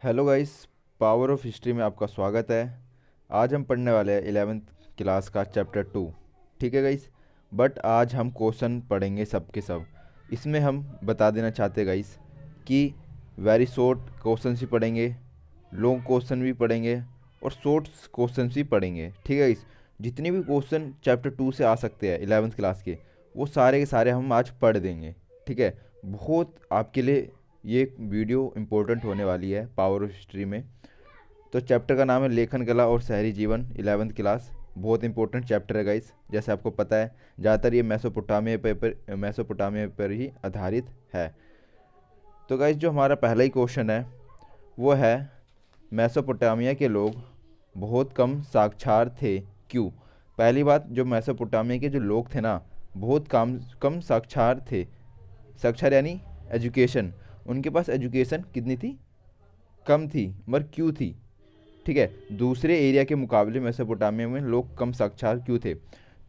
Hello guys. Power of history में आपका स्वागत है। आज हम पढ़ने वाले हैं 11th क्लास का चैप्टर 2। ठीक है गाइस। बट आज हम क्वेश्चन पढ़ेंगे सब के सब। इसमें हम बता देना चाहते हैं गाइस कि वेरी शॉर्ट क्वेश्चन भी पढ़ेंगे, लॉन्ग क्वेश्चन भी पढ़ेंगे और शॉर्ट क्वेश्चन भी पढ़ेंगे। ठीक है गाइस। जितने भी क्वेश्चन चैप्टर 2 से आ सकते हैं 11th क्लास के, वो सारे के सारे हम आज पढ़ देंगे। ठीक है। बहुत आपके लिए ये वीडियो इम्पोर्टेंट होने वाली है पावर ऑफ हिस्ट्री में। तो चैप्टर का नाम है लेखन कला और शहरी जीवन 11th क्लास। बहुत इंपॉर्टेंट चैप्टर है गाइस। जैसे आपको पता है ज़्यादातर ये मेसोपोटामिया पर ही आधारित है। तो गाइस जो हमारा पहला ही क्वेश्चन है वो है, मेसोपोटामिया के लोग बहुत कम साक्षर थे, क्यों? पहली बात, जो मेसोपोटामिया के जो लोग थे ना, बहुत कम कम साक्षर थे। साक्षर यानी एजुकेशन। उनके पास एजुकेशन कितनी थी? कम थी। मगर क्यों थी? ठीक है। दूसरे एरिया के मुकाबले मेसोपोटामिया में लोग कम साक्षर क्यों थे?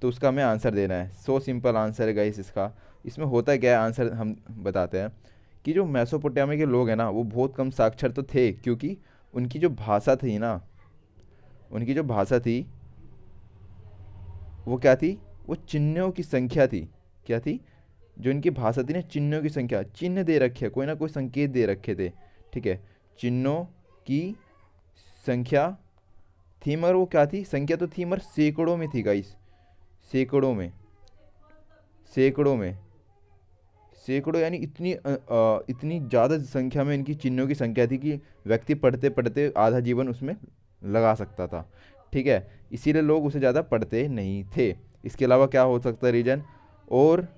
तो उसका हमें आंसर देना है। सो सिंपल आंसर है गाइस इसका। इसमें होता क्या है, आंसर हम बताते हैं कि जो मेसोपोटामिया के लोग हैं ना, वो बहुत कम साक्षर तो थे क्योंकि उनकी जो भाषा थी ना, उनकी जो भाषा थी वो क्या थी? वो चिन्हों की संख्या थी। क्या थी? जो इनकी भाषा थी ना, चिन्हों की संख्या। चिन्ह दे रखे, कोई ना कोई संकेत दे रखे थे। ठीक है। चिन्हों की संख्या थी, मगर वो क्या थी? संख्या तो थी मगर सैकड़ों में थी गाइस। सैकड़ों में। सैकड़ों में। सैकड़ों यानी इतनी ज़्यादा संख्या में इनकी चिन्हों की संख्या थी कि व्यक्ति पढ़ते पढ़ते आधा जीवन उसमें लगा सकता था। ठीक है। इसीलिए लोग उसे ज़्यादा पढ़ते नहीं थे। इसके अलावा क्या हो सकता है रीजन? और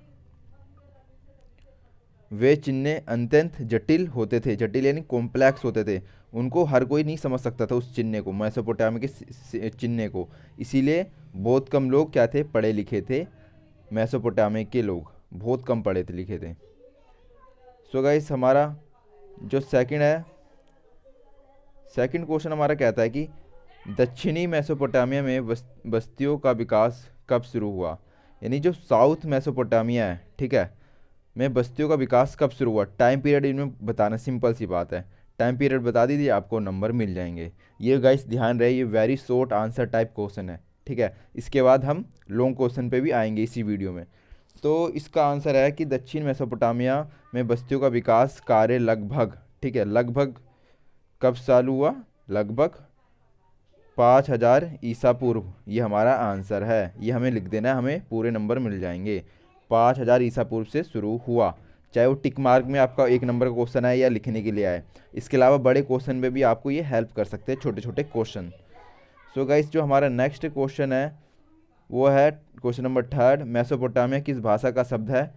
वे चिन्ह अत्यंत जटिल होते थे। जटिल यानी कॉम्प्लेक्स होते थे। उनको हर कोई नहीं समझ सकता था उस चिन्ह को, मेसोपोटामिया के चिन्ह को। इसीलिए बहुत कम लोग क्या थे? पढ़े लिखे थे। मेसोपोटामिया के लोग बहुत कम पढ़े थे लिखे थे। सो गाइस हमारा जो सेकंड है, सेकंड क्वेश्चन हमारा कहता है कि दक्षिणी मेसोपोटामिया में बस्तियों का विकास कब शुरू हुआ? यानी जो साउथ मेसोपोटामिया है, ठीक है, में बस्तियों का विकास कब शुरू हुआ? टाइम पीरियड इनमें बताना सिंपल सी बात है। टाइम पीरियड बता दीजिए, आपको नंबर मिल जाएंगे। ये गाइस ध्यान रहे, ये very short answer type question है। ठीक है। इसके बाद हम लॉन्ग क्वेश्चन पे भी आएंगे इसी वीडियो में। तो इसका आंसर है कि दक्षिण मेसोपोटामिया में बस्तियों का विकास कार्य लगभग, ठीक है, लगभग कब चालू हुआ? लगभग 5000 ईसा पूर्व। ये हमारा आंसर है। ये हमें लिख देना है, हमें पूरे नंबर मिल जाएंगे। 5000 ईसा पूर्व से शुरू हुआ। चाहे वो टिक मार्क में आपका एक नंबर का क्वेश्चन है या लिखने के लिए आए। इसके अलावा बड़े क्वेश्चन में भी आपको ये हेल्प कर सकते हैं, छोटे छोटे क्वेश्चन। सो गाइस जो हमारा नेक्स्ट क्वेश्चन है वो है क्वेश्चन नंबर थर्ड। मेसोपोटामिया किस भाषा का शब्द है?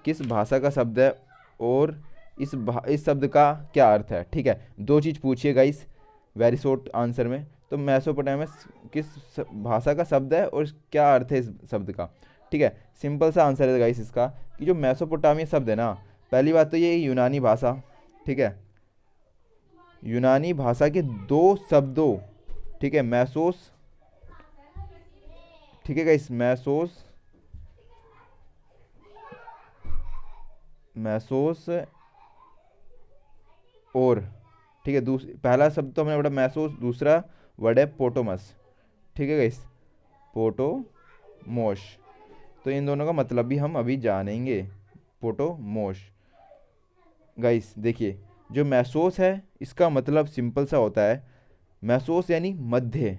किस भाषा का शब्द है और इस शब्द का क्या अर्थ है? ठीक है। दो चीज़ पूछिए गाइस वेरी शॉर्ट आंसर में। तो मेसोपोटामिया किस भाषा का शब्द है और क्या अर्थ है इस शब्द का? ठीक है। सिंपल सा आंसर है गाइस इसका कि जो मेसोपोटामिया शब्द है ना, पहली बात तो ये यूनानी भाषा, ठीक है, यूनानी भाषा के दो शब्दों, ठीक है, मैसोस, ठीक है गाइस, मैसोस, मैसोस और, ठीक है, पहला शब्द तो हमने पढ़ा मैसोस, दूसरा वर्ड है पोटोमस। ठीक है गाइस, पोटोमोश। तो इन दोनों का मतलब भी हम अभी जानेंगे। पोटोमोश। गाइस देखिए, जो मैसोस है इसका मतलब सिंपल सा होता है। मैसोस यानी मध्य।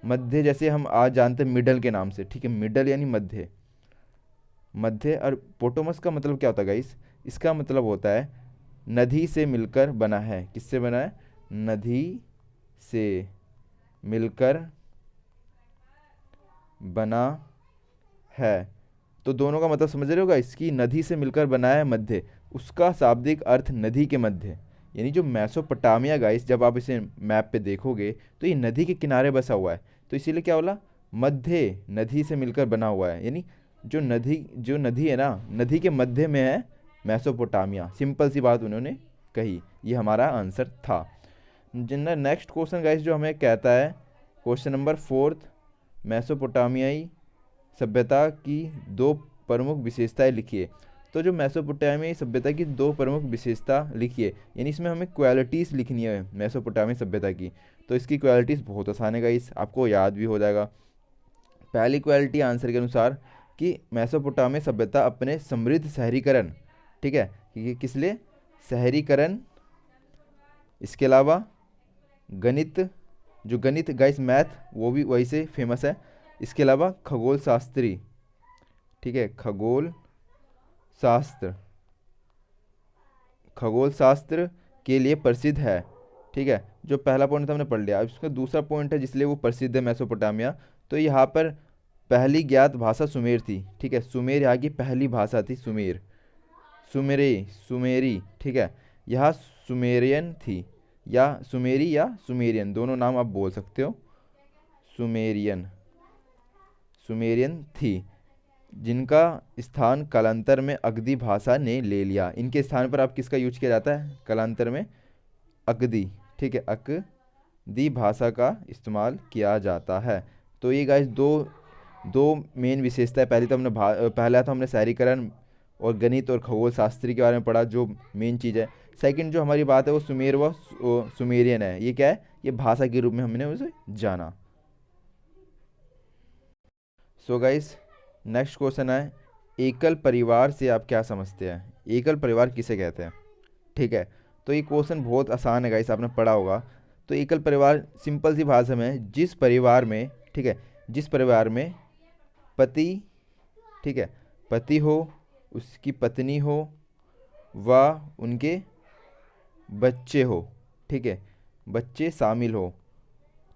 मध्य जैसे हम आज जानते हैं मिडल के नाम से, ठीक है, मिडल यानी मध्य। मध्य। और पोटोमस का मतलब क्या होता है गाइस? इसका मतलब होता है नदी से मिलकर बना है। किससे बना है? नदी से मिलकर बना है। तो दोनों का मतलब समझ रहे होगा, इसकी नदी से मिलकर बना है मध्य, उसका शाब्दिक अर्थ नदी के मध्य। यानी जो मेसोपोटामिया गाइस, जब आप इसे मैप पे देखोगे तो ये नदी के किनारे बसा हुआ है। तो इसीलिए क्या बोला? मध्य, नदी से मिलकर बना हुआ है। यानी जो नदी है ना, नदी के मध्य में है मेसोपोटामिया। सिंपल सी बात उन्होंने कही। ये हमारा आंसर था। जिन नेक्स्ट क्वेश्चन गाइस जो हमें कहता है, क्वेश्चन नंबर फोर्थ, मेसोपोटामियाई सभ्यता की दो प्रमुख विशेषताएं लिखिए। तो जो मेसोपोटामिया सभ्यता की दो प्रमुख विशेषता लिखिए, यानी इसमें हमें क्वालिटीज़ लिखनी है मेसोपोटामिया सभ्यता की। तो इसकी क्वालिटीज़ बहुत आसान है गाइस, आपको याद भी हो जाएगा। पहली क्वालिटी आंसर के अनुसार कि मेसोपोटामिया सभ्यता अपने समृद्ध शहरीकरण, ठीक है, ये किस लिए, शहरीकरण, इसके अलावा गणित, जो गणित गाइस मैथ वो भी वही से फेमस है, इसके अलावा खगोल शास्त्री, ठीक है, खगोल शास्त्र, खगोल शास्त्र के लिए प्रसिद्ध है, ठीक है। जो पहला पॉइंट था हमने पढ़ लिया। अब इसका दूसरा पॉइंट है जिसलिए वो प्रसिद्ध है मेसोपोटामिया, तो यहाँ पर पहली ज्ञात भाषा सुमेर थी, ठीक है, सुमेर यहाँ की पहली भाषा थी, सुमेर, सुमेरी, ठीक है, यह सुमेरियन थी, या सुमेरी या सुमेरियन दोनों नाम आप बोल सकते हो, सुमेरियन, सुमेरियन थी, जिनका स्थान कालांतर में अगधी भाषा ने ले लिया। इनके स्थान पर आप किसका यूज किया जाता है कालांतर में, अगधी, ठीक है, अकदी भाषा का इस्तेमाल किया जाता है। तो ये गाइस दो दो मेन विशेषता है। पहली तो हमने पहला तो हमने शहरीकरण और गणित और खगोल शास्त्री के बारे में पढ़ा, जो मेन चीज़ है। सेकंड जो हमारी बात है वो सुमेर व सुमेरियन है, ये क्या है, ये भाषा के रूप में हमने उसे जाना। सो गाइस नेक्स्ट क्वेश्चन है, एकल परिवार से आप क्या समझते हैं, एकल परिवार किसे कहते हैं, ठीक है। तो ये क्वेश्चन बहुत आसान है गाइस, आपने पढ़ा होगा। तो एकल परिवार सिंपल सी भाषा में जिस परिवार में, ठीक है, जिस परिवार में पति, ठीक है, पति हो, उसकी पत्नी हो व उनके बच्चे हो, ठीक है, बच्चे शामिल हो,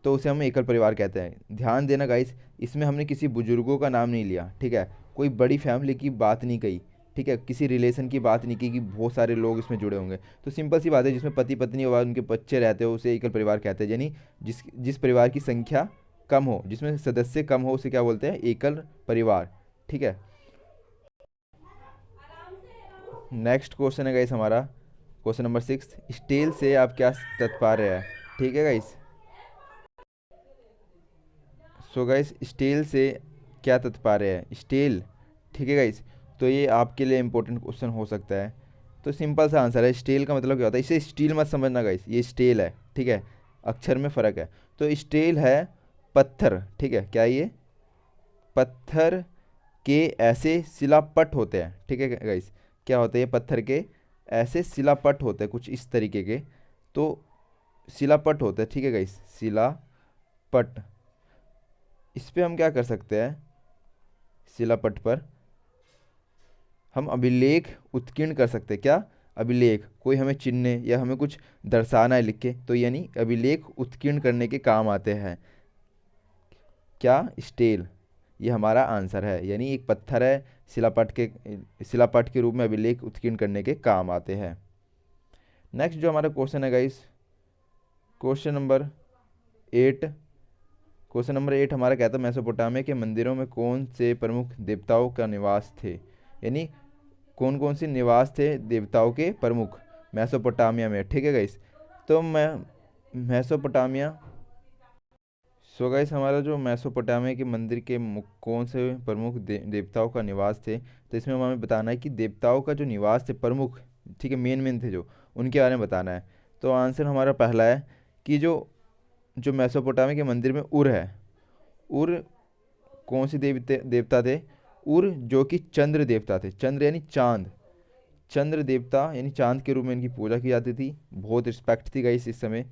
तो उसे हम एकल परिवार कहते हैं। ध्यान देना गाइस, इसमें हमने किसी बुजुर्गों का नाम नहीं लिया, ठीक है, कोई बड़ी फैमिली की बात नहीं कही, ठीक है, किसी रिलेशन की बात नहीं की कि बहुत सारे लोग इसमें जुड़े होंगे। तो सिंपल सी बात है, जिसमें पति पत्नी और उनके बच्चे रहते हो उसे एकल परिवार कहते हैं। यानी जिस जिस परिवार की संख्या कम हो, जिसमें सदस्य कम हो, उसे क्या बोलते हैं, एकल परिवार, ठीक है। नेक्स्ट क्वेश्चन है गाइस हमारा क्वेश्चन नंबर 6, स्टेल से आप क्या तात्पर्य है, ठीक है गाइस। सो गाइस स्टेल से क्या तात्पर्य है, स्टेल, ठीक है गाइस। तो ये आपके लिए इंपॉर्टेंट क्वेश्चन हो सकता है। तो सिंपल सा आंसर है, स्टेल का मतलब क्या होता है, इसे स्टील मत समझना गाइस, ये स्टेल है, ठीक है, अक्षर में फ़र्क है। तो स्टेल है पत्थर, ठीक है, क्या ये पत्थर के ऐसे शिलापट होते हैं, ठीक है गाइस, क्या होते हैं, पत्थर के ऐसे शिलापट होते हैं कुछ इस तरीके के। तो शिलापट होते हैं, ठीक है गाइस, शिलापट, इस पे हम क्या कर सकते हैं, शिलापट पर हम अभिलेख उत्कीर्ण कर सकते हैं। क्या अभिलेख, कोई हमें चिन्ह या हमें कुछ दर्शाना है लिख के, तो यानी अभिलेख उत्कीर्ण करने के काम आते हैं। क्या स्टेल, ये हमारा आंसर है, यानी एक पत्थर है, शिलापट के रूप में अभिलेख उत्कीर्ण करने के काम आते हैं। नेक्स्ट जो हमारा क्वेश्चन है guys, question number 8, question number 8 हमारा कहता है मेसोपोटामिया के मंदिरों में कौन से प्रमुख देवताओं का निवास थे, यानी कौन कौन से निवास थे देवताओं के प्रमुख मेसोपोटामिया में, ठीक है गाइस। तो मैं मेसोपोटामिया, सो गाइस हमारा जो मेसोपोटामिया के मंदिर के कौन से प्रमुख देवताओं का निवास थे, तो इसमें हमें बताना है कि देवताओं का जो निवास थे प्रमुख, ठीक है, मेन मेन थे जो, उनके बारे में बताना है। तो आंसर हमारा पहला है कि जो जो मेसोपोटामिया के मंदिर में उर है, उर कौन से देवता थे, उर जो कि चंद्र देवता थे, चंद्र यानी चांद, चंद्र देवता यानी चांद के रूप में इनकी पूजा की जाती थी, बहुत रिस्पेक्ट थी गाइस इस समय,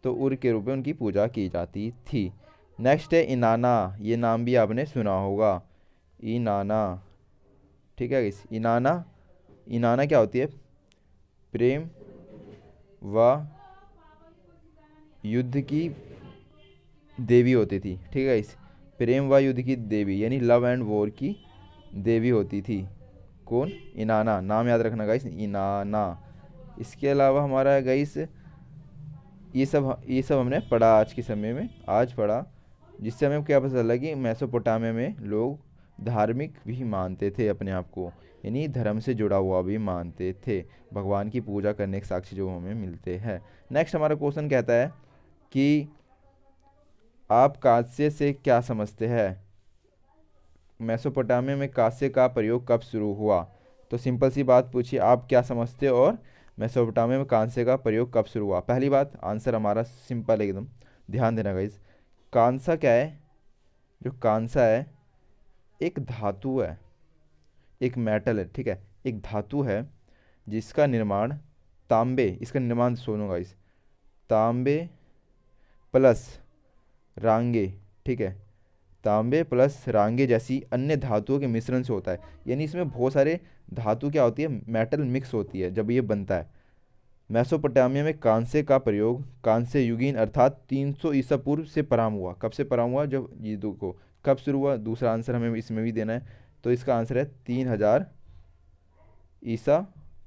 तो उर के रूप में उनकी पूजा की जाती थी। नेक्स्ट है इनाना, ये नाम भी आपने सुना होगा, इनाना, ठीक है गाइस, इनाना, इनाना क्या होती है, प्रेम व युद्ध की देवी होती थी, ठीक है गाइस, प्रेम व युद्ध की देवी यानी लव एंड वॉर की देवी होती थी, कौन, इनाना, नाम याद रखना गाइस, इनाना। इसके अलावा हमारा है गाइस, ये सब हमने पढ़ा आज के समय में, आज पढ़ा, जिससे हमें क्या पता चला कि मेसोपोटामिया में लोग धार्मिक भी मानते थे अपने आप को, यानी धर्म से जुड़ा हुआ भी मानते थे, भगवान की पूजा करने के साक्षी जो हमें मिलते हैं। नेक्स्ट हमारा क्वेश्चन कहता है कि आप कांस्य से क्या समझते हैं, मेसोपोटामिया में कांस्य का प्रयोग कब शुरू हुआ, तो सिंपल सी बात पूछिए, आप क्या समझते हो और मेसोपोटामिया में कांसे का प्रयोग कब शुरू हुआ? पहली बात, आंसर हमारा सिंपल है एकदम, ध्यान देना गाइस। कांसा क्या है? जो कांसा है एक धातु है, एक मेटल है, ठीक है, एक धातु है जिसका निर्माण तांबे, इसका निर्माण सुनो गाइस, तांबे प्लस रांगे, ठीक है, तांबे प्लस रांगे जैसी अन्य धातुओं के मिश्रण से होता है। यानी इसमें बहुत सारे धातु क्या होती है, मेटल मिक्स होती है जब ये बनता है। मेसोपोटामिया में कांसे का प्रयोग कांस्य युगीन अर्थात 300 ईसा पूर्व से प्रारंभ हुआ। कब से प्रारंभ हुआ? जब ये दो को कब शुरू हुआ, दूसरा आंसर हमें इसमें भी देना है। तो इसका आंसर है 3000 ईसा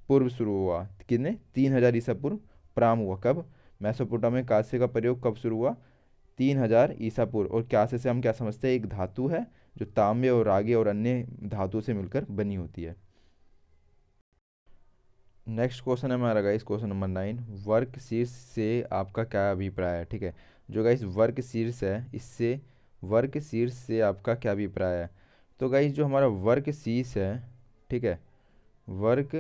पूर्व शुरू हुआ। कितने? 3000 ईसा पूर्व प्रारंभ हुआ। कब? मेसोपोटामिया में कांसे का प्रयोग कब शुरू हुआ? 3000 ईसा पूर्व। और कांसे से हम क्या समझते हैं? एक धातु है जो तांबे और रागे और अन्य धातु से मिलकर बनी होती है। नेक्स्ट क्वेश्चन है हमारा गाइस, क्वेश्चन नंबर 9, वर्क शीर्ष से आपका क्या अभिप्राय है? ठीक है, जो गाइस वर्क शीर्ष है, इससे वर्क शीर्ष से आपका क्या अभिप्राय है? तो गाइस जो हमारा वर्क शीर्ष है, ठीक है, वर्क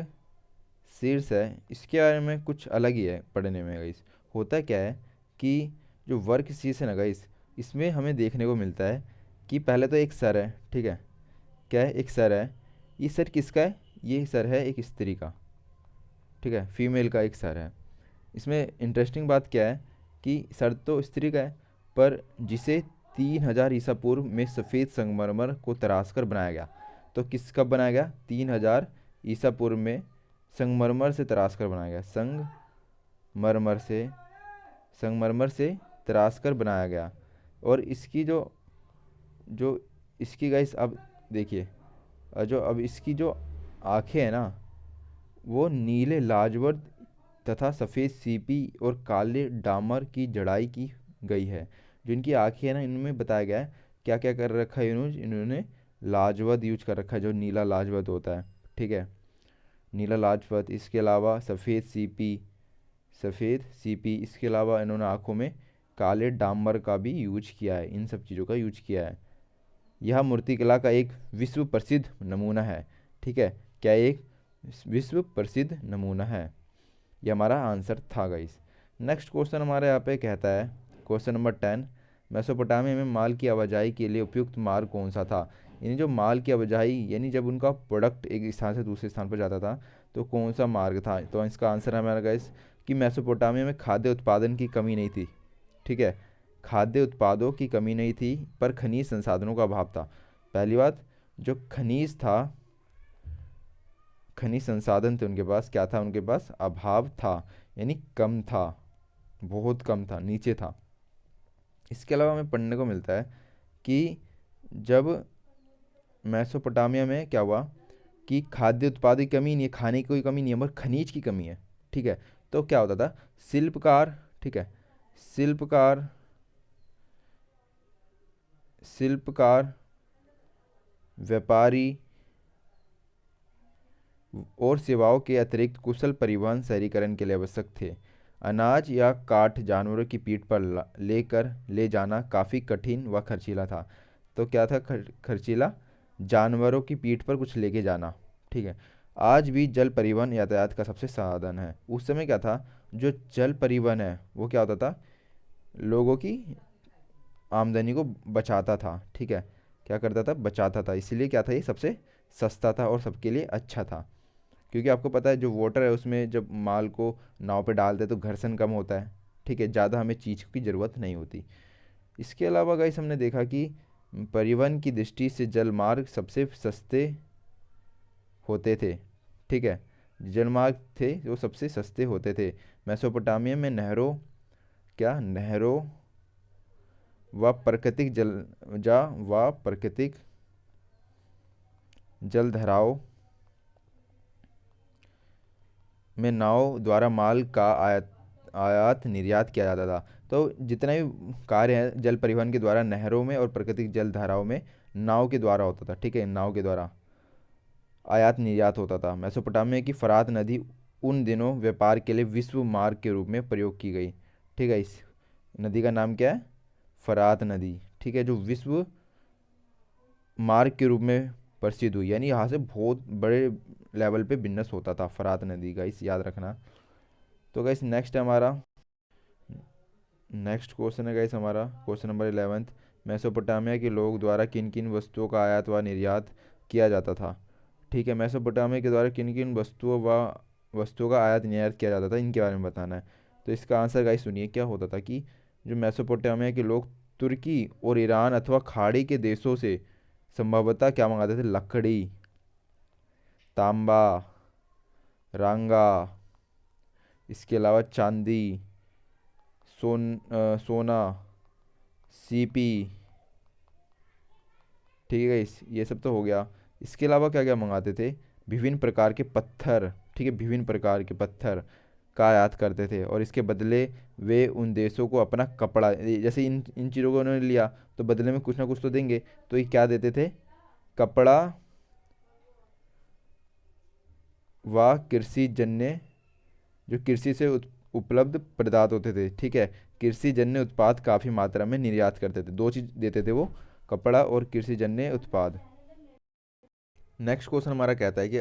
शीर्ष है, इसके बारे में कुछ अलग ही है पढ़ने में गाइस। होता क्या है कि जो वर्क शीर्ष है ना गाइस, इसमें हमें देखने को मिलता है कि पहले तो एक सर है, ठीक है, क्या है? एक सर है। ये सर किसका है? ये सर है एक स्त्री का, ठीक है, फीमेल का एक सर है। इसमें इंटरेस्टिंग बात क्या है कि सर तो स्त्री का है, पर जिसे 3000 ईसा पूर्व में सफ़ेद संगमरमर को तराश कर बनाया गया। तो किस कब बनाया गया? 3000 ईसा पूर्व में संगमरमर से तराश कर बनाया गया। संगमरमर से तराश कर बनाया गया। और इसकी जो जो इसकी गाइस अब देखिए, जो अब इसकी जो आंखें हैं ना, वो नीले लाजवर्द तथा सफ़ेद सीपी और काले डामर की जड़ाई की गई है। जो इनकी आँखें हैं ना, इनमें बताया गया है क्या क्या कर रखा है इन्होंने। इन्होंने लाजवद यूज कर रखा है, जो नीला लाजवद होता है, ठीक है, नीला लाजवद। इसके अलावा सफ़ेद सीपी, इसके अलावा इन्होंने आँखों में काले डामर का भी यूज किया है, इन सब चीज़ों का यूज किया है। यह मूर्तिकला का एक विश्व प्रसिद्ध नमूना है, ठीक है, क्या एक विश्व प्रसिद्ध नमूना है। ये हमारा आंसर था गाइस। नेक्स्ट क्वेश्चन हमारे यहाँ पे कहता है, क्वेश्चन नंबर 10, मेसोपोटामिया में माल की आवाजाही के लिए उपयुक्त मार्ग कौन सा था? यानी जो माल की आवाजाही, यानी जब उनका प्रोडक्ट एक स्थान से दूसरे स्थान पर जाता था, तो कौन सा मार्ग था? तो इसका आंसर है हमारा गाइस कि मेसोपोटामिया में खाद्य उत्पादन की कमी नहीं थी, ठीक है, खाद्य उत्पादों की कमी नहीं थी, पर खनिज संसाधनों का अभाव था। पहली बात, जो खनिज संसाधन थे उनके पास, क्या था? उनके पास अभाव था, यानी कम था, बहुत कम था, नीचे था। इसके अलावा हमें पढ़ने को मिलता है कि जब मेसोपोटामिया में क्या हुआ कि खाद्य उत्पाद की कमी नहीं है, खाने की कोई कमी नहीं है, मगर खनिज की कमी है, ठीक है। तो क्या होता था? शिल्पकार, ठीक है, शिल्पकार शिल्पकार व्यापारी और सेवाओं के अतिरिक्त कुशल परिवहन शहरीकरण के लिए आवश्यक थे। अनाज या काठ जानवरों की पीठ पर लेकर ले जाना काफ़ी कठिन व खर्चीला था। तो क्या था खर्चीला? जानवरों की पीठ पर कुछ लेके जाना, ठीक है। आज भी जल परिवहन यातायात का सबसे साधन है। उस समय क्या था? जो जल परिवहन है वो क्या होता था? लोगों की आमदनी को बचाता था, ठीक है, क्या करता था? बचाता था। इसीलिए क्या था? ये सबसे सस्ता था और सबके लिए अच्छा था। क्योंकि आपको पता है जो वाटर है उसमें जब माल को नाव पे डालते हैं तो घर्षण कम होता है, ठीक है, ज़्यादा हमें चीज़ की ज़रूरत नहीं होती। इसके अलावा गाइस हमने देखा कि परिवहन की दृष्टि से जल मार्ग सबसे सस्ते होते थे, ठीक है, जल मार्ग थे जो सबसे सस्ते होते थे। मेसोपोटामिया में नहरों व प्राकृतिक जलधाराओं में नाव द्वारा माल का आयात निर्यात किया जाता था। तो जितने भी कार्य हैं जल परिवहन के द्वारा नहरों में और प्राकृतिक जल धाराओं में नाव के द्वारा होता था, ठीक है, नाव के द्वारा आयात निर्यात होता था। मेसोपोटामिया की फरात नदी उन दिनों व्यापार के लिए विश्व मार्ग के रूप में प्रयोग की गई, ठीक है। इस नदी का नाम क्या है? फरात नदी, ठीक है, जो विश्व मार्ग के रूप में प्रसिद्ध हुई, यानी यहाँ से बहुत बड़े लेवल पे बिजनेस होता था फरात नदी का, इस याद रखना। तो गाइस नेक्स्ट है हमारा, नेक्स्ट क्वेश्चन है गाइस हमारा क्वेश्चन नंबर 11। मेसोपोटामिया के लोग द्वारा किन किन वस्तुओं का आयात व निर्यात किया जाता था। ठीक है, मेसोपोटामिया के द्वारा किन किन वस्तुओं का आयात निर्यात किया जाता था, इनके बारे में बताना है। तो इसका आंसर गाइस सुनिए, क्या होता था कि जो मेसोपोटामिया के लोग तुर्की और ईरान अथवा खाड़ी के देशों से संभवतः क्या मंगाते थे, लकड़ी, तांबा, रांगा, इसके अलावा चांदी, सोना, सीपी। ठीक है गाइस, ये सब तो हो गया। इसके अलावा क्या क्या मंगाते थे, विभिन्न प्रकार के पत्थर। ठीक है, विभिन्न प्रकार के पत्थर का आयात करते थे, और इसके बदले वे उन देशों को अपना कपड़ा, जैसे इन इन चीज़ों को उन्होंने लिया तो बदले में कुछ ना कुछ तो देंगे, तो ये क्या देते थे, कपड़ा व कृषि जन्य, जो कृषि से उपलब्ध पदार्थ होते थे। ठीक है, कृषि जन्य उत्पाद काफ़ी मात्रा में निर्यात करते थे, दो चीज़ देते थे वो, कपड़ा और कृषि जन्य उत्पाद। नेक्स्ट क्वेश्चन हमारा कहता है कि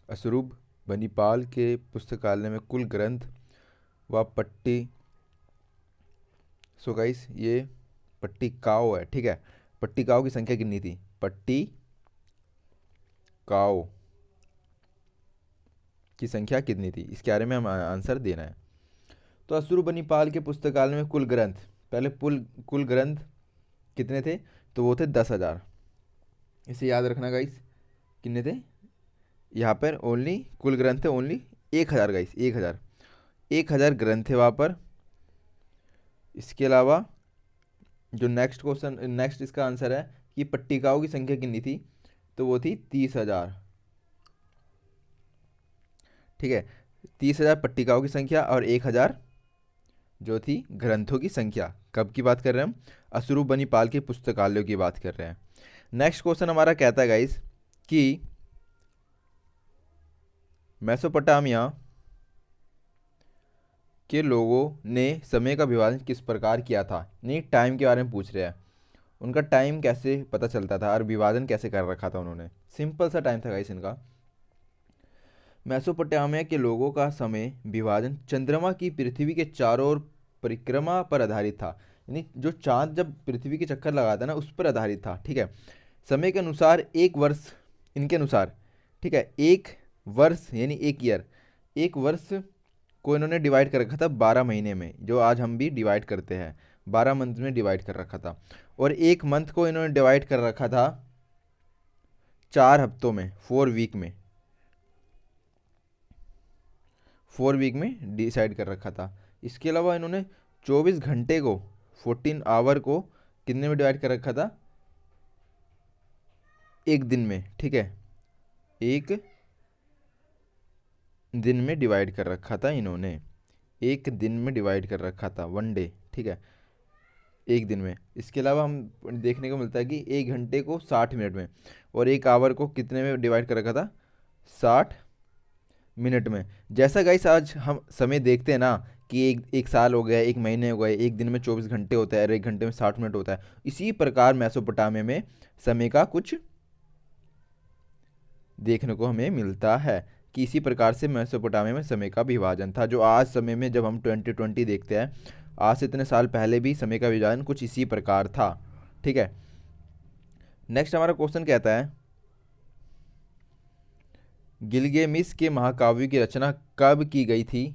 अशुरूब बनीपाल के पुस्तकालय में कुल ग्रंथ व पट्टी, सो गाइस ये पट्टिकाओं है। ठीक है, पट्टिकाओं की संख्या कितनी थी, पट्टिकाओं की संख्या कितनी थी, इसके बारे में हम आंसर देना है। तो अशुरबनीपाल के पुस्तकालय में कुल ग्रंथ, पहले कुल ग्रंथ कितने थे, तो वो थे 10,000। इसे याद रखना गाइस, कितने थे, यहाँ पर ओनली कुल ग्रंथ थे ओनली 1,000 गाइस, 1,000 ग्रंथ थे वहाँ पर। इसके अलावा जो नेक्स्ट क्वेश्चन, नेक्स्ट इसका आंसर है कि पट्टिकाओं की संख्या कितनी थी, तो वो थी 30,000। ठीक है, 30,000 पट्टिकाओं की संख्या और 1,000 जो थी ग्रंथों की संख्या। कब की बात कर रहे हैं हम, अशुरबनीपाल के पुस्तकालयों की बात कर रहे हैं। नेक्स्ट क्वेश्चन हमारा कहता है गाइस कि मेसोपोटामिया के लोगों ने समय का विभाजन किस प्रकार किया था, नहीं टाइम के बारे में पूछ रहे हैं, उनका टाइम कैसे पता चलता था और विभाजन कैसे कर रखा था उन्होंने, सिंपल सा टाइम था गाइस इनका। मेसोपोटामिया के लोगों का समय विभाजन चंद्रमा की पृथ्वी के चारों ओर परिक्रमा पर आधारित था, यानी जो चांद जब पृथ्वी के चक्कर लगाता है ना, उस पर आधारित था। ठीक है, समय के अनुसार एक वर्ष, इनके अनुसार, ठीक है, एक वर्ष यानी एक ईयर, एक वर्ष को इन्होंने डिवाइड कर रखा था 12 महीने में, जो आज हम भी डिवाइड करते हैं, 12 मंथ में डिवाइड कर रखा था। और एक मंथ को इन्होंने डिवाइड कर रखा था 4 हफ्तों में, 4 वीक में, 4 वीक में डिसाइड कर रखा था। इसके अलावा इन्होंने 24 घंटे को, 14 आवर को कितने में डिवाइड कर रखा था, एक दिन में। ठीक है, एक दिन में डिवाइड कर रखा था इन्होंने, एक दिन में डिवाइड कर रखा था, 1 डे। ठीक है, एक दिन में। इसके अलावा हम देखने को मिलता है कि एक घंटे को 60 मिनट में, और एक आवर को कितने में डिवाइड कर रखा था, 60 मिनट में। जैसा गाइस आज हम समय देखते हैं ना कि एक साल हो गया, एक महीने हो गए, एक दिन में 24 घंटे होता है और एक घंटे में 60 मिनट होता है, इसी प्रकार मेसोपोटामिया में समय का कुछ देखने को हमें मिलता है कि इसी प्रकार से मेसोपोटामिया में समय का विभाजन था। जो आज समय में जब हम 2020 देखते हैं, आज से इतने साल पहले भी समय का विभाजन कुछ इसी प्रकार था। ठीक है, नेक्स्ट हमारा क्वेश्चन कहता है गिलगेमिस के महाकाव्य की रचना कब की गई थी,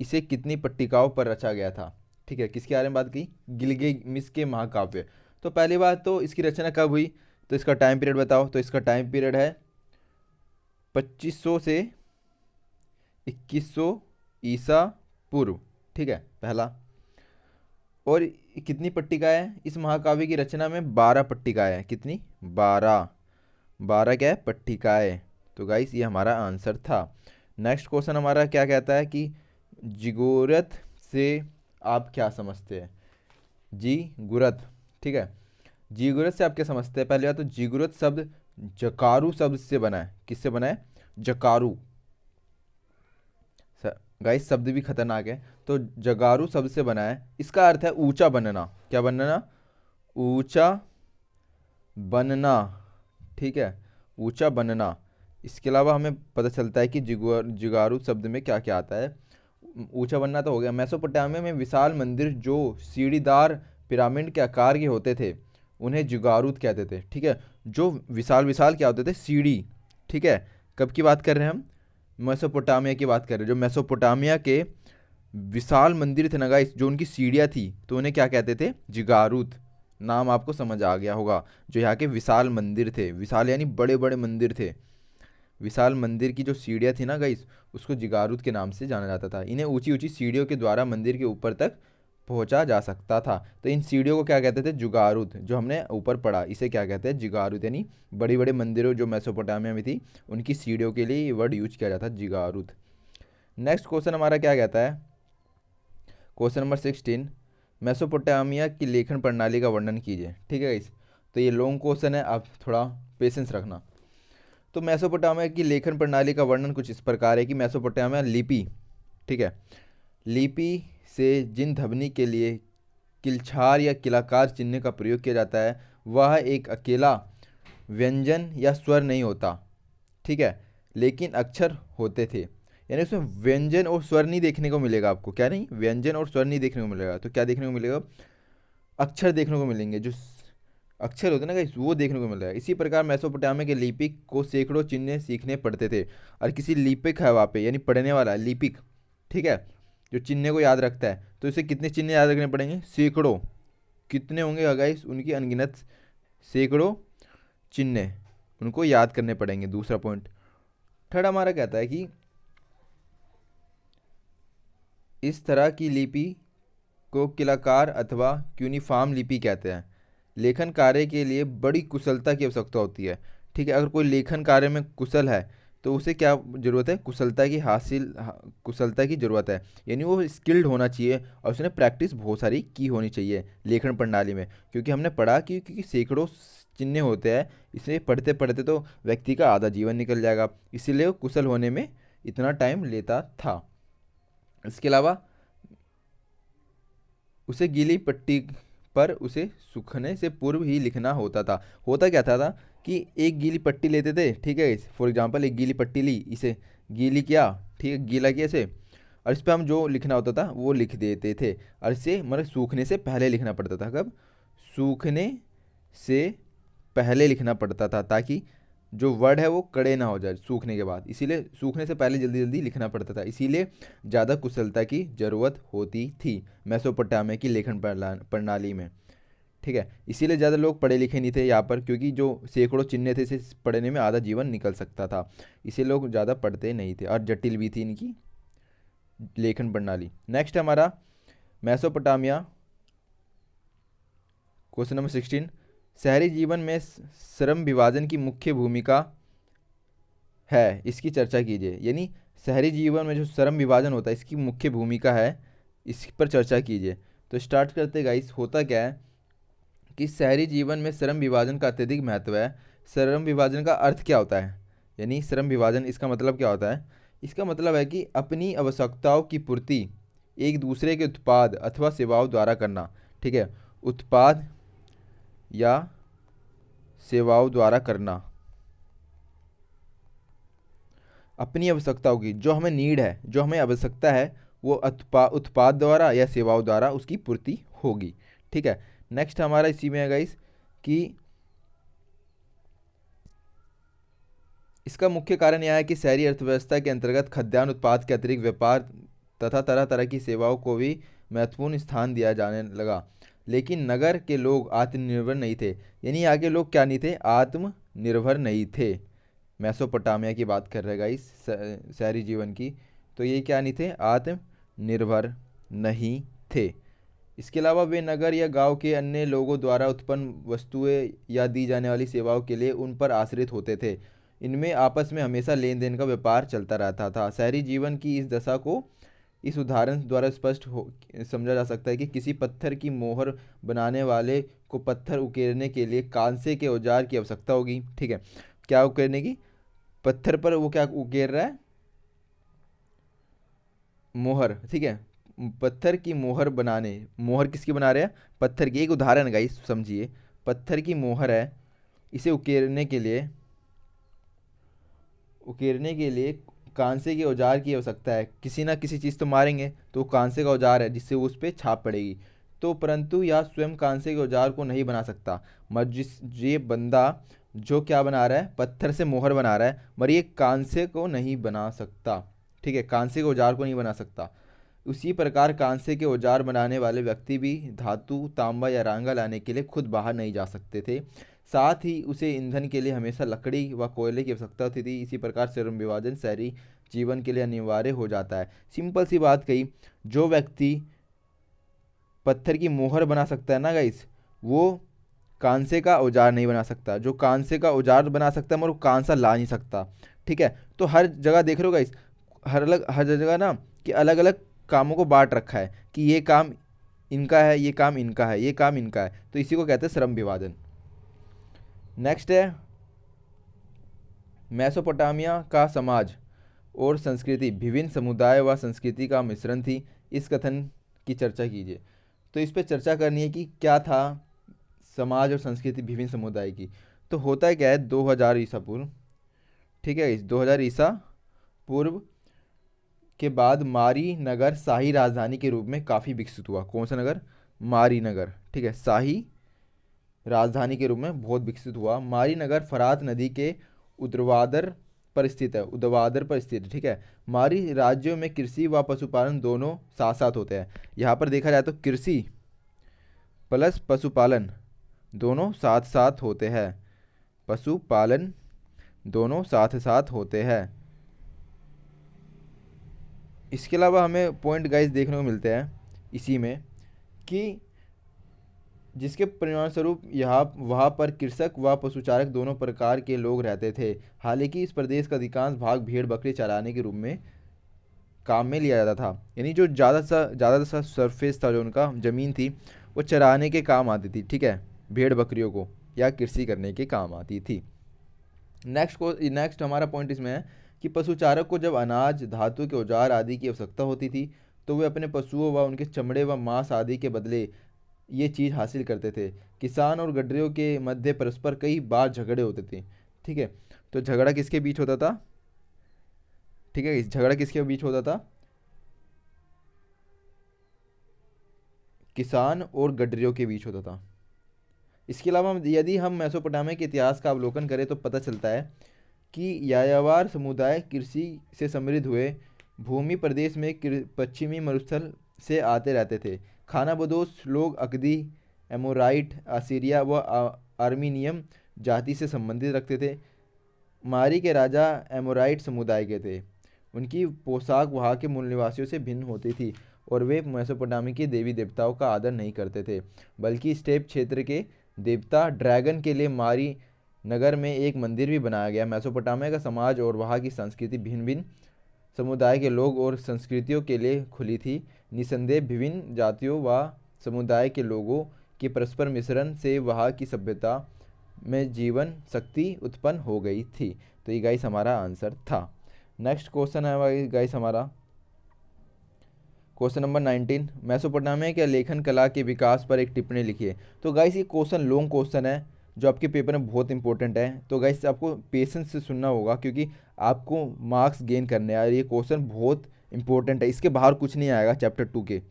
इसे कितनी पट्टिकाओं पर रचा गया था। ठीक है, किसके बारे में बात की, गिलगेमिस के महाकाव्य। तो पहली बात तो इसकी रचना कब हुई, तो इसका टाइम पीरियड बताओ, तो इसका टाइम पीरियड है 2500 से 2100 ईसा पूर्व। ठीक है, पहला। और कितनी पट्टिकाएं है इस महाकाव्य की रचना में, 12 पट्टिकाएं हैं, कितनी, 12 क्या है, पट्टिकाएं। तो गाइस ये हमारा आंसर था। नेक्स्ट क्वेश्चन हमारा क्या कहता है कि जिगोरत से आप क्या समझते हैं, जिगुरत। ठीक है, जिगुरत से आप क्या समझते हैं, पहले बात तो जिगुरत शब्द जकारू शब्द से बना है, किससे बना है, जकारू। गाइस शब्द भी खतरनाक है, तो जगारू शब्द से बना है, इसका अर्थ है ऊंचा बनना, क्या बनना, ऊंचा बनना। ठीक है, ऊंचा बनना। इसके अलावा हमें पता चलता है कि जुगारू शब्द में क्या क्या आता है। ऊंचा बनना तो हो गया। मेसोपोटामिया में विशाल मंदिर जो सीढ़ीदार पिरामिड के आकार के होते थे उन्हें जुगारूत कहते थे। ठीक है, जो विशाल विशाल क्या होते थे, सीढ़ी। ठीक है, कब की बात कर रहे हैं हम, मेसोपोटामिया की बात कर रहे हैं। जो मेसोपोटामिया के विशाल मंदिर थे ना गाइस, जो उनकी सीढ़ियाँ थी, तो उन्हें क्या कहते थे, जिगारूत। नाम आपको समझ आ गया होगा। जो यहाँ के विशाल मंदिर थे, विशाल यानी बड़े बड़े मंदिर थे, विशाल मंदिर की जो सीढ़ियाँ थी ना गाइस, उसको जिगारूत के नाम से जाना जाता था। इन्हें ऊंची ऊंची सीढ़ियों के द्वारा मंदिर के ऊपर तक पहुंचा जा सकता था। तो इन सीढ़ियों को क्या कहते थे, जुगारूत। जो हमने ऊपर पढ़ा इसे क्या कहते हैं, जिगारूत। यानी बड़ी बड़े मंदिरों जो मेसोपोटामिया में थी उनकी सीढ़ियों के लिए ये वर्ड यूज किया जाता है, जिगारूत। नेक्स्ट क्वेश्चन हमारा क्या कहता है, क्वेश्चन नंबर 16, मेसोपोटामिया की लेखन प्रणाली का वर्णन कीजिए। ठीक है गाइस, तो ये लॉन्ग क्वेश्चन है, आप थोड़ा पेशेंस रखना। तो मेसोपोटामिया की लेखन प्रणाली का वर्णन कुछ इस प्रकार है कि मेसोपोटामिया लिपि, ठीक है, लिपि से जिन ध्वनि के लिए किलछार या किलाकार चिन्ह का प्रयोग किया जाता है वह एक अकेला व्यंजन या स्वर नहीं होता। ठीक है, लेकिन अक्षर होते थे। यानी उसमें व्यंजन और स्वर नहीं देखने को मिलेगा आपको। क्या नहीं, व्यंजन और स्वर नहीं देखने को मिलेगा। तो क्या देखने को मिलेगा, अक्षर देखने को मिलेंगे। जो अक्षर होते हैं ना गाइस, वो देखने को मिल रहा है। इसी प्रकार मेसोपोटामिया के लिपिक को सैकड़ों चिन्ह सीखने पड़ते थे। और किसी लिपिक है वहाँ पे, यानी पढ़ने वाला लिपिक, ठीक है, जो चिन्ह को याद रखता है, तो इसे कितने चिन्ह याद रखने पड़ेंगे, सैकड़ों। कितने होंगे गाइस, उनकी अनगिनत सैकड़ों चिन्ह उनको याद करने पड़ेंगे। दूसरा पॉइंट। थर्ड हमारा कहता है कि इस तरह की लिपि को किलाकार अथवा क्यूनिफॉर्म लिपि कहते हैं। लेखन कार्य के लिए बड़ी कुशलता की आवश्यकता होती है। ठीक है, अगर कोई लेखन कार्य में कुशल है तो उसे क्या ज़रूरत है, कुशलता की ज़रूरत है। यानी वो स्किल्ड होना चाहिए और उसने प्रैक्टिस बहुत सारी की होनी चाहिए लेखन प्रणाली में। क्योंकि हमने पढ़ा कि क्योंकि सैकड़ों चिन्ह होते हैं, इसे पढ़ते पढ़ते तो व्यक्ति का आधा जीवन निकल जाएगा। इसीलिए वो कुशल होने में इतना टाइम लेता था। इसके अलावा उसे गीली पट्टी पर उसे सूखने से पूर्व ही लिखना होता था। होता क्या था कि एक गीली पट्टी लेते थे, ठीक है, फॉर एग्जांपल एक गीली पट्टी ली, इसे गीली किया, ठीक है, गीला किया इसे, और इस पर हम जो लिखना होता था वो लिख देते थे। और इसे मतलब सूखने से पहले लिखना पड़ता था। कब, सूखने से पहले लिखना पड़ता था, ताकि जो वर्ड है वो कड़े ना हो जाए सूखने के बाद। इसीलिए सूखने से पहले जल्दी जल्दी लिखना पड़ता था। इसीलिए ज़्यादा कुशलता की ज़रूरत होती थी मेसोपोटामिया की लेखन प्रणाली में। ठीक है, इसीलिए ज़्यादा लोग पढ़े लिखे नहीं थे यहाँ पर, क्योंकि जो सैकड़ों चिन्ह थे इसे पढ़ने में आधा जीवन निकल सकता था। इसीलिए लोग ज़्यादा पढ़ते नहीं थे और जटिल भी थी इनकी लेखन प्रणाली। नेक्स्ट हमारा मेसोपोटामिया, क्वेश्चन नंबर 16, शहरी जीवन में श्रम विभाजन की मुख्य भूमिका है, इसकी चर्चा कीजिए। यानी शहरी जीवन में जो श्रम विभाजन होता है इसकी मुख्य भूमिका है, इस पर चर्चा कीजिए। तो स्टार्ट करते गाइस। होता क्या है कि शहरी जीवन में श्रम विभाजन का अत्यधिक महत्व है। श्रम विभाजन का अर्थ क्या होता है, यानी श्रम विभाजन इसका मतलब क्या होता है, इसका मतलब है कि अपनी आवश्यकताओं की पूर्ति एक दूसरे के उत्पाद अथवा सेवाओं द्वारा करना। ठीक है, उत्पाद या सेवाओं द्वारा करना। अपनी आवश्यकताओं की, जो हमें नीड है, जो हमें आवश्यकता है, वो उत्पाद द्वारा या सेवाओं द्वारा उसकी पूर्ति होगी। ठीक है, नेक्स्ट हमारा इसी में है गाइस कि इसका मुख्य कारण यह है कि शहरी अर्थव्यवस्था के अंतर्गत खाद्यान्न उत्पाद के अतिरिक्त व्यापार तथा तरह तरह की सेवाओं को भी महत्वपूर्ण स्थान दिया जाने लगा। लेकिन नगर के लोग आत्मनिर्भर नहीं थे। यानी यहाँ के लोग क्या नहीं थे, आत्मनिर्भर नहीं थे। मेसोपोटामिया की बात कर रहे हैं गाइस, शहरी जीवन की। तो ये क्या नहीं थे, आत्मनिर्भर नहीं थे। इसके अलावा वे नगर या गांव के अन्य लोगों द्वारा उत्पन्न वस्तुएं या दी जाने वाली सेवाओं के लिए उन पर आश्रित होते थे। इनमें आपस में हमेशा लेन देन का व्यापार चलता रहता था। शहरी जीवन की इस दशा को इस उदाहरण द्वारा स्पष्ट हो समझा जा सकता है कि किसी पत्थर की मोहर बनाने वाले को पत्थर उकेरने के लिए कांसे के औजार की आवश्यकता होगी। ठीक है, क्या उकेरने की, पत्थर पर वो क्या उकेर रहा है, मोहर। ठीक है, पत्थर की मोहर बनाने, मोहर किसकी बना रहे हैं, पत्थर की। एक उदाहरण गाइस समझिए, पत्थर की मोहर है इसे उकेरने के लिए कांसे के औजार की आवश्यकता है। किसी ना किसी चीज़ तो मारेंगे, तो वो कांसे का औजार है जिससे उस पर छाप पड़ेगी। तो परंतु यह स्वयं कांसे के औजार को नहीं बना सकता, मगर जिस ये बंदा जो क्या बना रहा है, पत्थर से मोहर बना रहा है, मगर ये कांसे को नहीं बना सकता। ठीक है, कांसे के औजार को नहीं बना सकता। उसी प्रकार कांसे के औजार बनाने वाले व्यक्ति भी धातु, तांबा या रांगा लाने के लिए खुद बाहर नहीं जा सकते थे। साथ ही उसे ईंधन के लिए हमेशा लकड़ी व कोयले की आवश्यकता होती थी। इसी प्रकार श्रम विभाजन शहरी जीवन के लिए अनिवार्य हो जाता है। सिंपल सी बात कही, जो व्यक्ति पत्थर की मोहर बना सकता है ना गाइस, वो कांसे का औजार नहीं बना सकता। जो कांसे का औजार बना सकता है मगर वो कांसा ला नहीं सकता। ठीक है, तो हर जगह देख रहे हो गाइस, हर जगह ना कि अलग अलग कामों को बांट रखा है कि ये काम इनका है, ये काम इनका है, ये काम इनका है। तो इसी को कहते हैं श्रम विभाजन। नेक्स्ट है, मेसोपोटामिया का समाज और संस्कृति विभिन्न समुदाय व संस्कृति का मिश्रण थी। इस कथन की चर्चा कीजिए। तो इस पर चर्चा करनी है कि क्या था समाज और संस्कृति विभिन्न समुदाय की। तो होता क्या है, 2000 ईसा पूर्व, ठीक है, इस 2000 ईसा पूर्व के बाद मारी नगर शाही राजधानी के रूप में काफ़ी विकसित हुआ। कौन सा नगर? मारी नगर। ठीक है, शाही राजधानी के रूप में बहुत विकसित हुआ। मारी नगर फरात नदी के ऊर्ध्वाधर पर स्थित है, ऊर्ध्वाधर पर स्थित है। ठीक है, मारी राज्यों में कृषि व पशुपालन दोनों साथ साथ होते हैं। यहाँ पर देखा जाए तो कृषि प्लस पशुपालन दोनों साथ साथ होते हैं, पशुपालन दोनों साथ साथ होते हैं। इसके अलावा हमें पॉइंट गाइस देखने को मिलते हैं इसी में कि जिसके परिणामस्वरूप यहाँ वहाँ पर कृषक व पशुचारक दोनों प्रकार के लोग रहते थे। हालांकि इस प्रदेश का अधिकांश भाग भेड़ बकरी चराने के रूप में काम में लिया जाता था। यानी जो ज़्यादा सा सरफेस था, जो उनका ज़मीन थी, वो चराने के काम आती थी। ठीक है, भेड़ बकरियों को या कृषि करने के काम आती थी। नेक्स्ट हमारा पॉइंट इसमें है कि पशुचारक को जब अनाज, धातु के औजार आदि की आवश्यकता होती थी तो वे अपने पशुओं व उनके चमड़े व मांस आदि के बदले ये चीज़ हासिल करते थे। किसान और गडरियों के मध्य परस्पर कई बार झगड़े होते थे। ठीक है, तो झगड़ा किसके बीच होता था? ठीक है, इस झगड़ा किसके बीच होता था? किसान और गडरियों के बीच होता था। इसके अलावा यदि हम मेसोपोटामिया के इतिहास का अवलोकन करें तो पता चलता है कि यायावर समुदाय कृषि से समृद्ध हुए। भूमि प्रदेश में पश्चिमी मरुस्थल से आते रहते थे। खानाबदोश लोग अकदी, एमोराइट, असीरिया व आर्मीनियम जाति से संबंधित रखते थे। मारी के राजा एमोराइट समुदाय के थे। उनकी पोशाक वहाँ के मूल निवासियों से भिन्न होती थी और वे मेसोपोटामिया के देवी देवताओं का आदर नहीं करते थे, बल्कि स्टेप क्षेत्र के देवता ड्रैगन के लिए मारी नगर में एक मंदिर भी बनाया गया। मेसोपोटामिया का समाज और वहाँ की संस्कृति भिन्न भिन्न समुदाय के लोग और संस्कृतियों के लिए खुली थी। निसंदेह विभिन्न जातियों व समुदाय के लोगों के परस्पर मिश्रण से वहाँ की सभ्यता में जीवन शक्ति उत्पन्न हो गई थी। तो ये गाइस हमारा आंसर था। नेक्स्ट क्वेश्चन है गाइस हमारा क्वेश्चन नंबर 19, मेसोपोटामिया के लेखन कला के विकास पर एक टिप्पणी लिखिए। तो गाइस ये क्वेश्चन लॉन्ग क्वेश्चन है जो आपके पेपर में बहुत इंपॉर्टेंट है। तो गाइस आपको पेशेंस से सुनना होगा क्योंकि आपको मार्क्स गेन करने हैं। ये क्वेश्चन बहुत इंपॉर्टेंट है, इसके बाहर कुछ नहीं आएगा चैप्टर 2 के।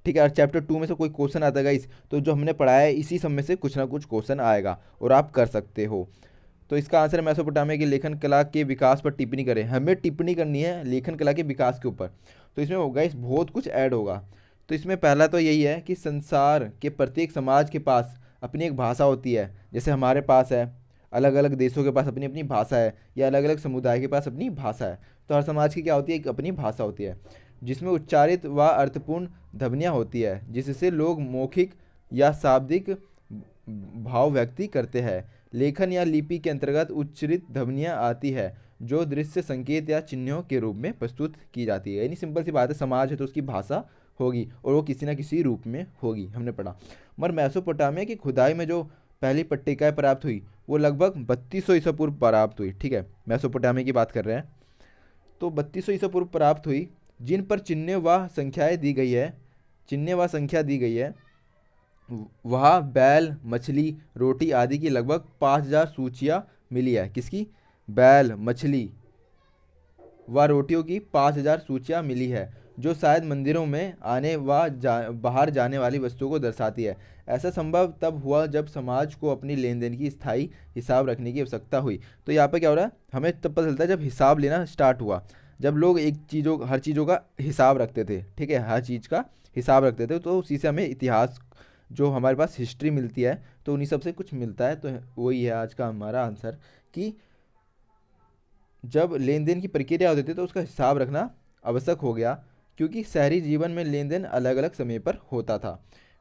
ठीक है, और चैप्टर 2 में से कोई क्वेश्चन आता है गाइस तो जो हमने पढ़ाया है इसी सब में से कुछ ना कुछ क्वेश्चन आएगा और आप कर सकते हो। तो इसका आंसर है मेसोपोटामिया की लेखन कला के विकास पर टिप्पणी करें। हमें टिप्पणी करनी है लेखन कला के विकास के ऊपर। तो इसमें होगा इस बहुत कुछ ऐड होगा। तो इसमें पहला तो यही है कि संसार के प्रत्येक समाज के पास अपनी एक भाषा होती है। जैसे हमारे पास है, अलग अलग देशों के पास अपनी अपनी भाषा है, या अलग अलग समुदाय के पास अपनी भाषा है। तो हर समाज की क्या होती है? एक अपनी भाषा होती है जिसमें उच्चारित व अर्थपूर्ण ध्वनियाँ होती है जिससे लोग मौखिक या शाब्दिक भाव व्यक्त करते हैं। लेखन या लिपि के अंतर्गत उच्चरित ध्वनियाँ आती है जो दृश्य संकेत या चिन्हों के रूप में प्रस्तुत की जाती है। यानी सिंपल सी बात है, समाज है तो उसकी भाषा होगी और वो किसी न किसी रूप में होगी, हमने पढ़ा। मगर मेसोपोटामिया की खुदाई में जो पहली पट्टिकाएँ प्राप्त हुई वो लगभग 3200 ईसा पूर्व प्राप्त हुई। ठीक है, मेसोपोटामिया की बात कर रहे हैं। तो 3200 ईसा पूर्व प्राप्त हुई जिन पर चिन्ह व संख्याएँ दी गई है, चिन्ह व संख्या दी गई है। वहाँ बैल, मछली, रोटी आदि की लगभग 5,000 सूचियाँ मिली है। किसकी? बैल, मछली व रोटियों की 5,000 सूचियाँ मिली है, जो शायद मंदिरों में आने व बाहर जाने वाली वस्तुओं को दर्शाती है। ऐसा संभव तब हुआ जब समाज को अपनी लेन देन की स्थायी हिसाब रखने की आवश्यकता हुई। तो यहाँ पे क्या हो रहा है, हमें तब पता चलता है जब हिसाब लेना स्टार्ट हुआ, जब लोग एक चीज़ों हर चीज़ों का हिसाब रखते थे, ठीक है, हर चीज़ का हिसाब रखते थे, तो उसी से हमें इतिहास, जो हमारे पास हिस्ट्री मिलती है, तो उन्हीं सब से कुछ मिलता है। तो वही है आज का हमारा आंसर कि जब लेन देन की प्रक्रिया होती थी तो उसका हिसाब रखना आवश्यक हो गया, क्योंकि शहरी जीवन में लेन देन अलग अलग समय पर होता था।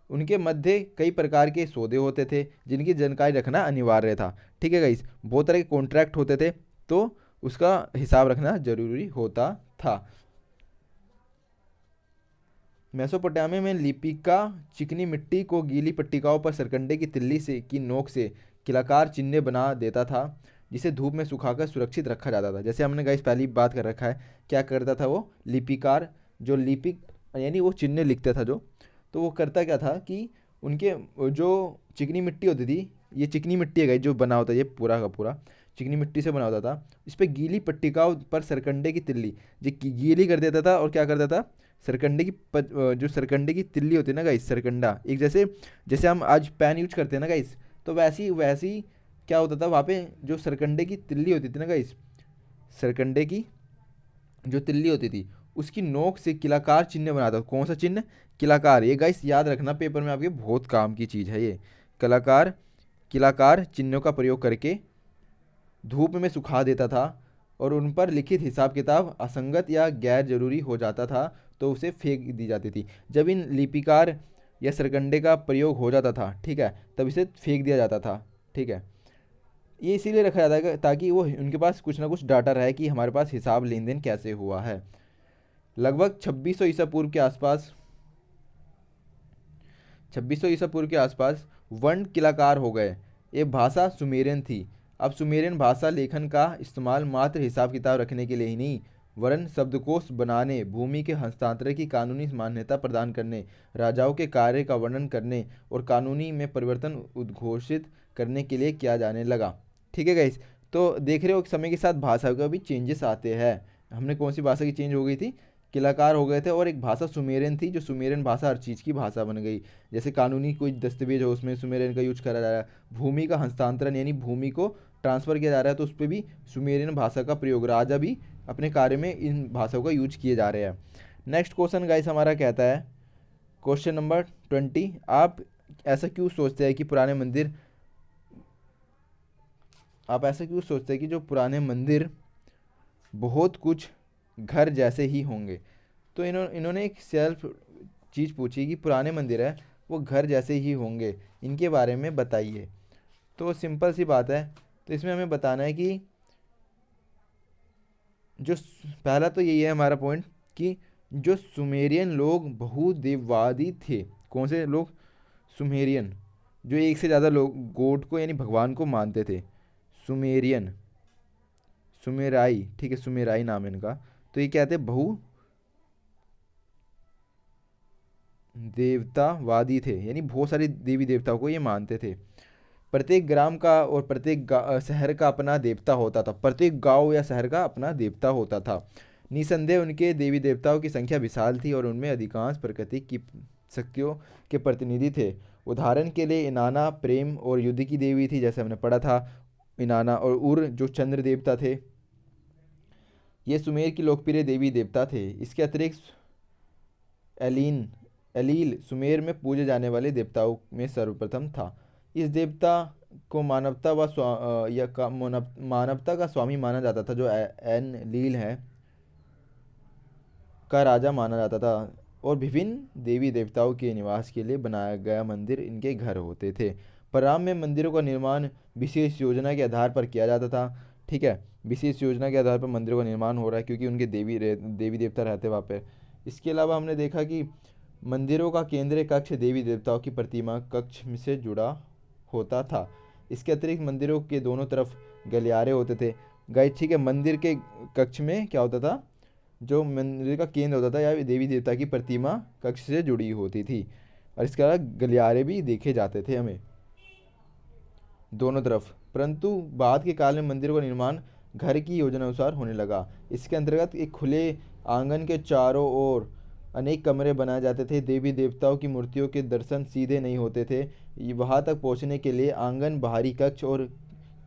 उनके मध्य कई प्रकार के सौदे होते थे जिनकी जानकारी रखना अनिवार्य था। ठीक है गाइस, बहुत तरह के कॉन्ट्रैक्ट होते थे, तो उसका हिसाब रखना जरूरी होता था। मेसोपोटामिया में लिपिका चिकनी मिट्टी को गीली पट्टिकाओं पर सरकंडे की तिल्ली से की नोक से किलाकार चिन्ह बना देता था, जिसे धूप में सुखाकर सुरक्षित रखा जाता था। जैसे हमने गाइस पहली बात कर रखा है, क्या करता था वो लिपिकार, जो लिपिक यानी वो चिन्ह लिखता था जो, तो वो करता क्या था कि उनके जो चिकनी मिट्टी होती थी, ये चिकनी मिट्टी है गाइस जो बना होता है, ये पूरा का पूरा चिकनी मिट्टी से बना होता था। इस पे गीली पट्टिकाओं पर सरकंडे की तिल्ली जो गीली कर देता था, और क्या करता था, सरकंडे की जो सरकंडे की तिल्ली होती है ना गाइस, सरकंडा एक जैसे जैसे हम आज पेन यूज करते हैं ना गाइस, तो वैसी वैसी क्या होता था वहाँ पे, जो सरकंडे की तिल्ली होती थी ना गाइस, सरकंडे की जो तिल्ली होती थी उसकी नोक से किलाकार चिन्ह बनाता था। कौन सा चिन्ह? किलाकार। ये गाइस याद रखना, पेपर में आपके बहुत काम की चीज़ है ये। कलाकार किलाकार चिन्हों का प्रयोग करके धूप में सुखा देता था, और उन पर लिखित हिसाब किताब असंगत या गैर जरूरी हो जाता था तो उसे फेंक दी जाती थी। जब इन लिपिकार या सरकंडे का प्रयोग हो जाता था, ठीक है, तब इसे फेंक दिया जाता था। ठीक है, ये इसीलिए रखा जाता है ताकि वो उनके पास कुछ ना कुछ डाटा रहे कि हमारे पास हिसाब लेन देन कैसे हुआ है। लगभग 2600 ईसा पूर्व के आसपास, 2600 ईसा पूर्व के आसपास वर्ण किलाकार हो गए। ये भाषा सुमेरियन थी। अब सुमेरियन भाषा लेखन का इस्तेमाल मात्र हिसाब किताब रखने के लिए ही नहीं, वरन शब्दकोश बनाने, भूमि के हस्तांतरण की कानूनी मान्यता प्रदान करने, राजाओं के कार्य का वर्णन करने और कानूनी में परिवर्तन उद्घोषित करने के लिए किया जाने लगा। ठीक है गाइस, तो देख रहे हो समय के साथ भाषा का भी चेंजेस आते हैं। हमने कौन सी भाषा की चेंज हो गई थी, किलाकार हो गए थे, और एक भाषा सुमेरियन थी, जो सुमेरियन भाषा हर चीज़ की भाषा बन गई। जैसे कानूनी कोई दस्तावेज हो उसमें सुमेरियन का यूज करा जा रहा है, भूमि का हस्तांतरण यानी भूमि को ट्रांसफ़र किया जा रहा है तो उस पर भी सुमेरियन भाषा का प्रयोग, राजा भी अपने कार्य में इन भाषाओं का यूज किए जा रहे हैं। नेक्स्ट क्वेश्चन गाइस हमारा कहता है, क्वेश्चन नंबर 20, आप ऐसा क्यों सोचते हैं कि पुराने मंदिर, आप ऐसा क्यों सोचते हैं कि जो पुराने मंदिर बहुत कुछ घर जैसे ही होंगे? तो इन्होंने एक सेल्फ चीज़ पूछी कि पुराने मंदिर है वो घर जैसे ही होंगे, इनके बारे में बताइए। तो सिंपल सी बात है, तो इसमें हमें बताना है कि जो पहला तो यही है हमारा पॉइंट कि जो सुमेरियन लोग बहुदेववादी थे। कौन से लोग? सुमेरियन, जो एक से ज़्यादा लोग गॉड को यानी भगवान को मानते थे। सुमेरियन, सुमेराई, ठीक है, सुमेराई नाम है इनका। तो ये कहते हैं बहु देवतावादी थे, यानी बहुत सारे देवी देवताओं को ये मानते थे। प्रत्येक ग्राम का और प्रत्येक शहर का अपना देवता होता था, प्रत्येक गांव या शहर का अपना देवता होता था। निसंदेह उनके देवी देवताओं की संख्या विशाल थी और उनमें अधिकांश प्रकृति की शक्तियों के प्रतिनिधि थे। उदाहरण के लिए इनाना प्रेम और युद्ध की देवी थी, जैसे हमने पढ़ा था। इनाना और उर जो चंद्र देवता थे, ये सुमेर की लोकप्रिय देवी देवता थे। इसके अतिरिक्त एलीन एलील सुमेर में पूजे जाने वाले देवताओं में सर्वप्रथम था। इस देवता को मानवता व मानवता का स्वामी माना जाता था, जो एन लील है का राजा माना जाता था, और विभिन्न देवी देवताओं के निवास के लिए बनाया गया मंदिर इनके घर होते थे। प्रारंभ में मंदिरों का निर्माण विशेष योजना के आधार पर किया जाता था। ठीक है, विशेष योजना के आधार पर मंदिरों का निर्माण हो रहा है क्योंकि उनके देवी देवता रहते वहाँ पे। इसके अलावा हमने देखा कि मंदिरों का केंद्रीय कक्ष देवी देवताओं की प्रतिमा कक्ष से जुड़ा होता था। इसके अतिरिक्त मंदिरों के दोनों तरफ गलियारे होते थे। गाइस ठीक है, मंदिर के कक्ष में क्या होता था, जो मंदिर का केंद्र होता था या देवी देवता की प्रतिमा कक्ष से जुड़ी होती थी। और इसके अलावा गलियारे भी देखे जाते थे हमें दोनों तरफ। परंतु बाद के काल में मंदिरों का निर्माण घर की योजना अनुसार होने लगा। इसके अंतर्गत एक खुले आंगन के चारों ओर अनेक कमरे बनाए जाते थे। देवी देवताओं की मूर्तियों के दर्शन सीधे नहीं होते थे। वहां तक पहुंचने के लिए आंगन, बाहरी कक्ष और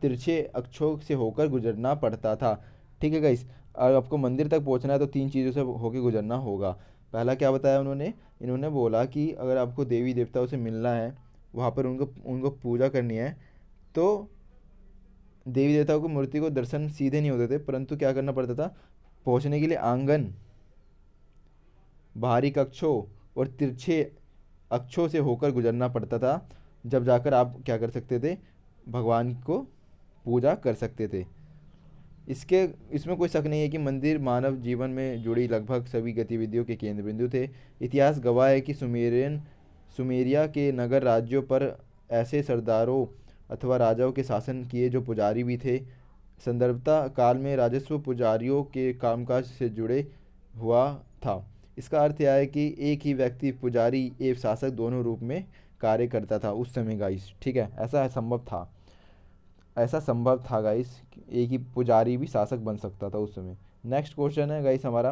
तिरछे अक्षों से होकर गुजरना पड़ता था। ठीक है गाइस, और आपको मंदिर तक पहुंचना है तो तीन चीज़ों से होकर गुजरना होगा। पहला क्या बताया उन्होंने, इन्होंने बोला कि अगर आपको देवी देवताओं से मिलना है, वहाँ पर उनको उनको पूजा करनी है, तो देवी देवताओं की मूर्ति को दर्शन सीधे नहीं होते थे, परंतु क्या करना पड़ता था, पहुंचने के लिए आंगन, बाहरी कक्षों और तिरछे अक्षों से होकर गुजरना पड़ता था। जब जाकर आप क्या कर सकते थे, भगवान को पूजा कर सकते थे। इसके इसमें कोई शक नहीं है कि मंदिर मानव जीवन में जुड़ी लगभग सभी गतिविधियों के केंद्र बिंदु थे। इतिहास गवाह है कि सुमेरिया के नगर राज्यों पर ऐसे सरदारों अथवा राजाओं के शासन किए जो पुजारी भी थे। संदर्भता काल में राजस्व पुजारियों के कामकाज से जुड़े हुआ था। इसका अर्थ यह है कि एक ही व्यक्ति पुजारी एवं शासक दोनों रूप में कार्य करता था उस समय गाइस। ठीक है, ऐसा संभव था गाइस, एक ही पुजारी भी शासक बन सकता था उस समय। नेक्स्ट क्वेश्चन है गाइस हमारा,